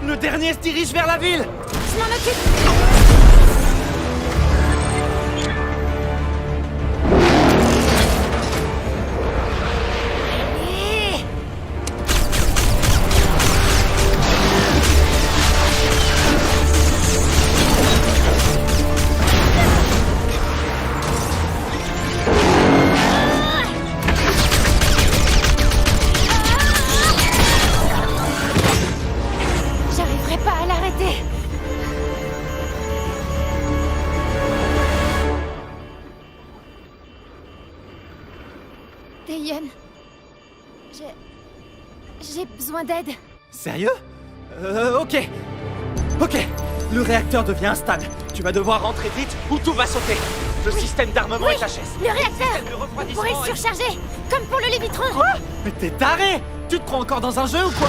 Le dernier se dirige vers la ville! Je m'en occupe! Taeyeon, j'ai besoin d'aide. Sérieux? Ok. Ok. Le réacteur devient instable. Tu vas devoir rentrer vite ou tout va sauter. Le système d'armement est HS. Le réacteur! On pourrait surcharger, comme pour le Lévitron. Quoi? Mais t'es taré! Tu te crois encore dans un jeu ou quoi?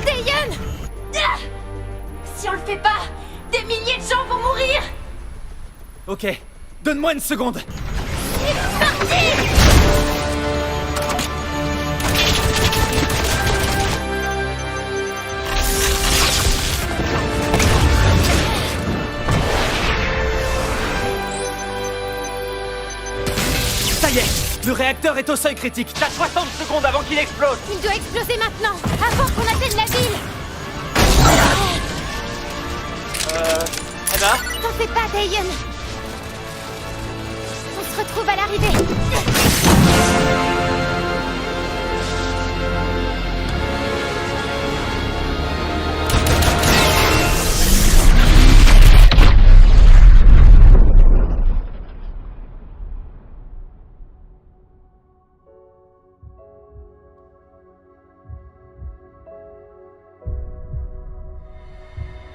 Taeyeon! Si on le fait pas, des milliers de gens vont mourir! Ok. Donne-moi une seconde. C'est parti! Ça y est, le réacteur est au seuil critique. T'as 60 secondes avant qu'il explose. Il doit exploser maintenant, avant qu'on atteigne la ville. Hana? T'en fais pas, Taeyeon. On se retrouve à l'arrivée.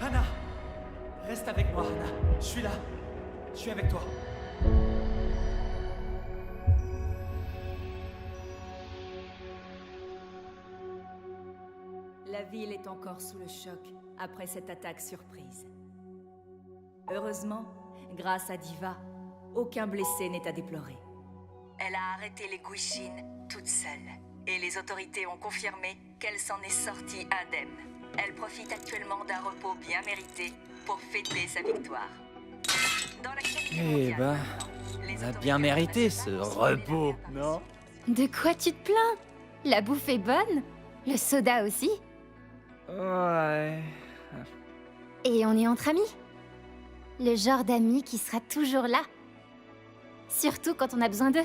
Hana! Reste avec moi, Hana. Je suis là. Je suis avec toi. La ville est encore sous le choc après cette attaque surprise. Heureusement, grâce à Diva, Aucun blessé n'est à déplorer. Elle a arrêté les Guishin toute seule. Et les autorités ont confirmé qu'elle s'en est sortie indemne. Elle profite actuellement d'un repos bien mérité pour fêter sa victoire. Dans Eh ben, on a bien mérité ce repos, non? De quoi tu te plains? La bouffe est bonne, le soda aussi. Ouais... Et on est entre amis. Le genre d'amis qui sera toujours là. Surtout quand on a besoin d'eux.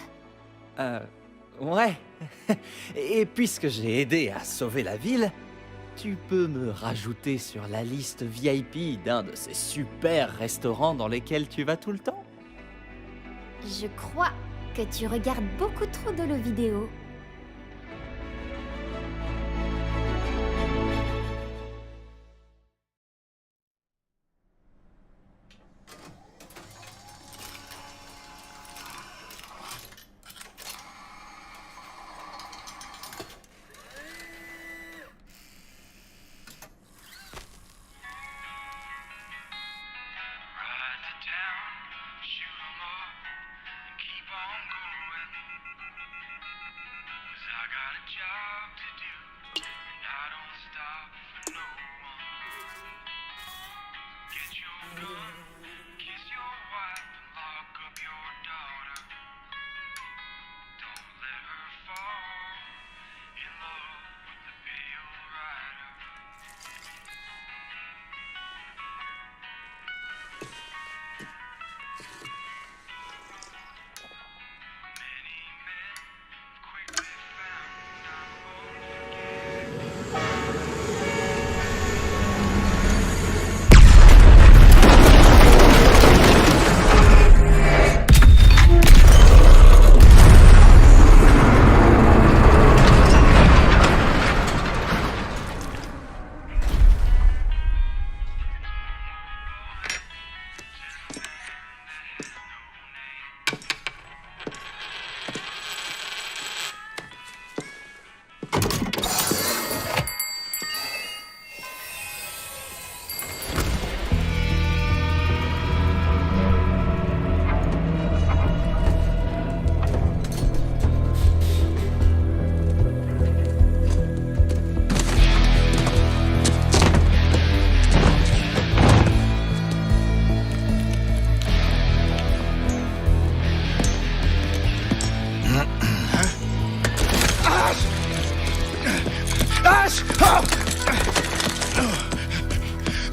Ouais. Et puisque j'ai aidé à sauver la ville, tu peux me rajouter sur la liste VIP d'un de ces super restaurants dans lesquels tu vas tout le temps? Je crois que tu regardes beaucoup trop de nos vidéos.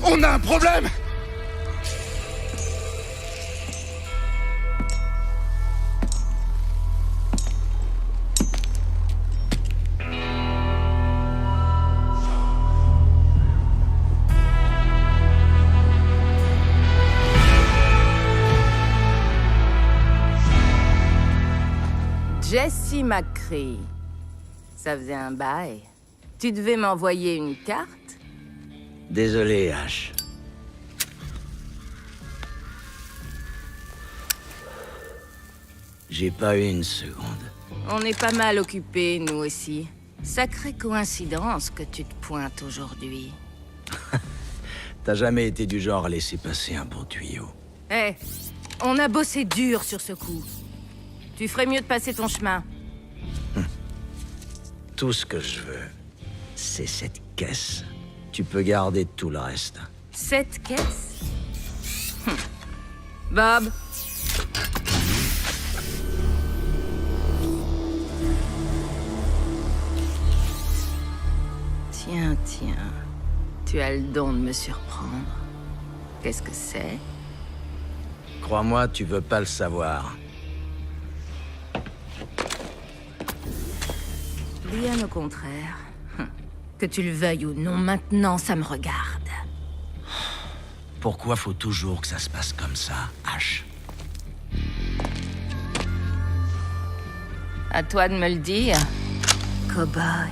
On a un problème! Jessie McCree. Ça faisait un bail. Tu devais m'envoyer une carte? Désolé, Ash. J'ai pas eu une seconde. On est pas mal occupés, nous aussi. Sacrée coïncidence que tu te pointes aujourd'hui. T'as jamais été du genre à laisser passer un bon tuyau. Eh, on a bossé dur sur ce coup. Tu ferais mieux de passer ton chemin. Tout ce que je veux, c'est cette caisse. Tu peux garder tout le reste. Cette caisse? Bob? Tiens, tiens. Tu as le don de me surprendre. Qu'est-ce que c'est? Crois-moi, tu veux pas le savoir. Bien au contraire. Que tu le veuilles ou non, maintenant, ça me regarde. Pourquoi faut toujours que ça se passe comme ça, Ash? À toi de me le dire, cow-boy.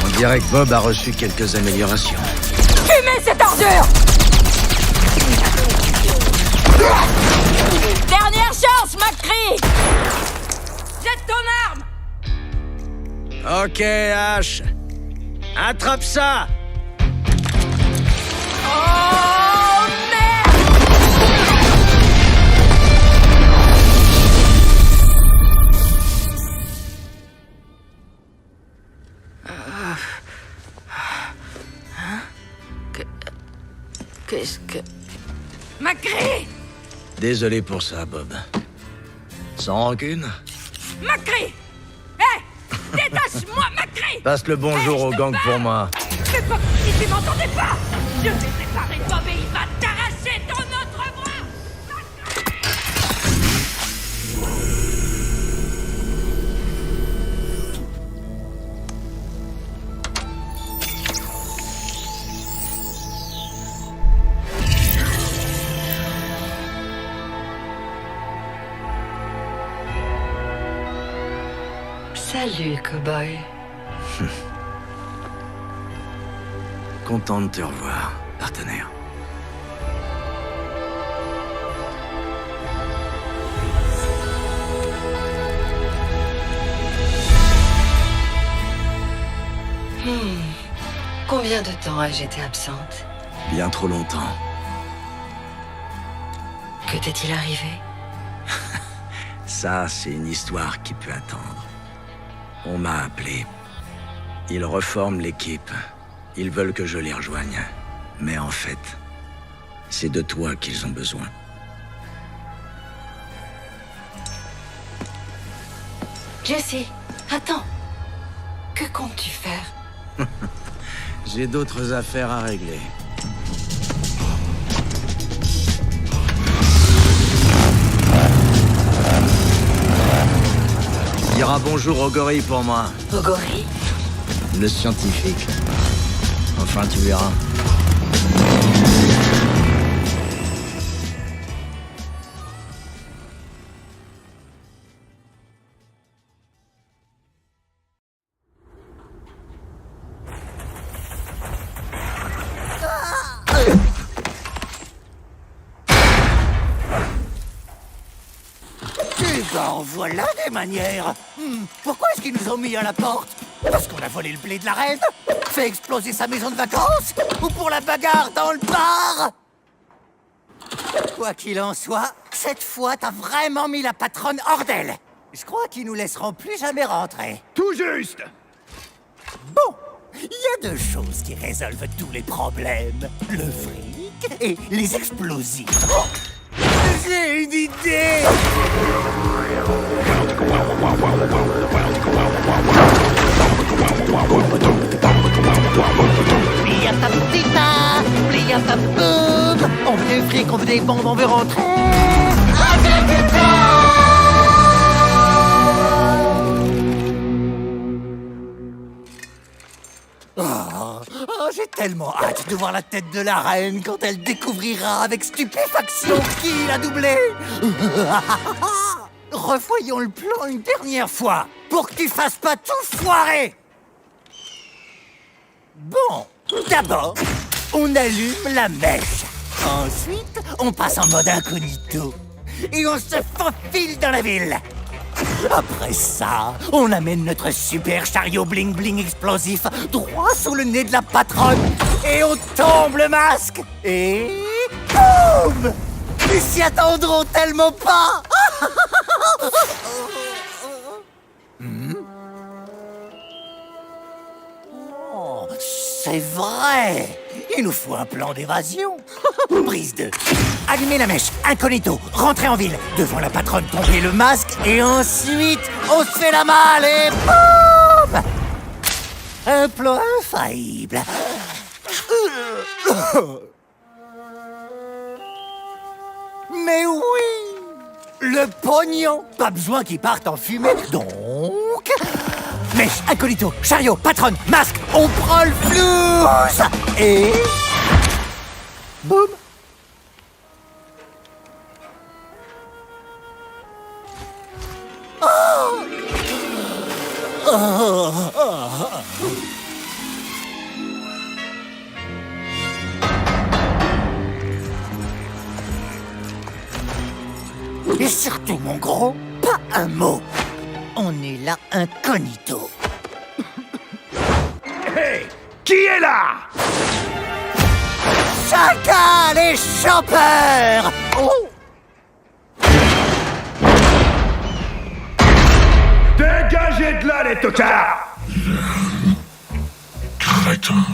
On dirait que Bob a reçu quelques améliorations. Fumez cette ordure! Dernière chance, McCree! Jette ton arme! Ok, Ash. Attrape ça! Oh, merde! Qu'est-ce que... McCree! Désolé pour ça, Bob. Sans rancune? McCree! Hé! Détache-moi, McCree! Passe le bonjour au gang pour moi. Fais pas comme si tu m'entendais pas! Je vais préparer Bob et il va t'arracher ton autre bras! Salut, cow-boy. Content de te revoir, partenaire. Combien de temps ai-je été absente? Bien trop longtemps. Que t'est-il arrivé? Ça, c'est une histoire qui peut attendre. On m'a appelé. Ils reforment l'équipe. Ils veulent que je les rejoigne. Mais en fait, c'est de toi qu'ils ont besoin. Jesse, attends. Que comptes-tu faire? J'ai d'autres affaires à régler. Dira bonjour au gorille pour moi. Au gorille? Le scientifique. Enfin, tu verras. Voilà des manières. Pourquoi est-ce qu'ils nous ont mis à la porte? Parce qu'on a volé le blé de la reine? Fait exploser sa maison de vacances? Ou pour la bagarre dans le bar? Quoi qu'il en soit, cette fois, t'as vraiment mis la patronne hors d'elle. Je crois qu'ils nous laisseront plus jamais rentrer. Tout juste! Bon, il y a deux choses qui résolvent tous les problèmes. Le fric et les explosifs. Oh, j'ai une idée! On veut des fric, on veut des bombes, on veut rentrer. J'ai tellement hâte de voir la tête de la reine quand elle découvrira avec stupéfaction qui l'a doublé. Revoyons le plan une dernière fois, pour que tu fasses pas tout foirer. Bon, d'abord, on allume la mèche. Ensuite, on passe en mode incognito. Et on se faufile dans la ville. Après ça, on amène notre super chariot bling-bling explosif droit sous le nez de la patronne. Et on tombe le masque. Et... boum! Ils s'y attendront tellement pas. Oh, c'est vrai. Il nous faut un plan d'évasion. Prise 2. Allumer la mèche, incognito, rentrer en ville, devant la patronne, tomber le masque, et ensuite, on se fait la malle et boum! Un plan infaillible. Mais oui! Le pognon! Pas besoin qu'il parte en fumée, donc... Mèche, incognito, chariot, patronne, masque, on prend le flouze! Et... boum! Oh! Et surtout, mon gros, pas un mot. On est là incognito. Hé, qui est là? Chacun les chanteurs. Dégagez de là, les tocards! Crétin.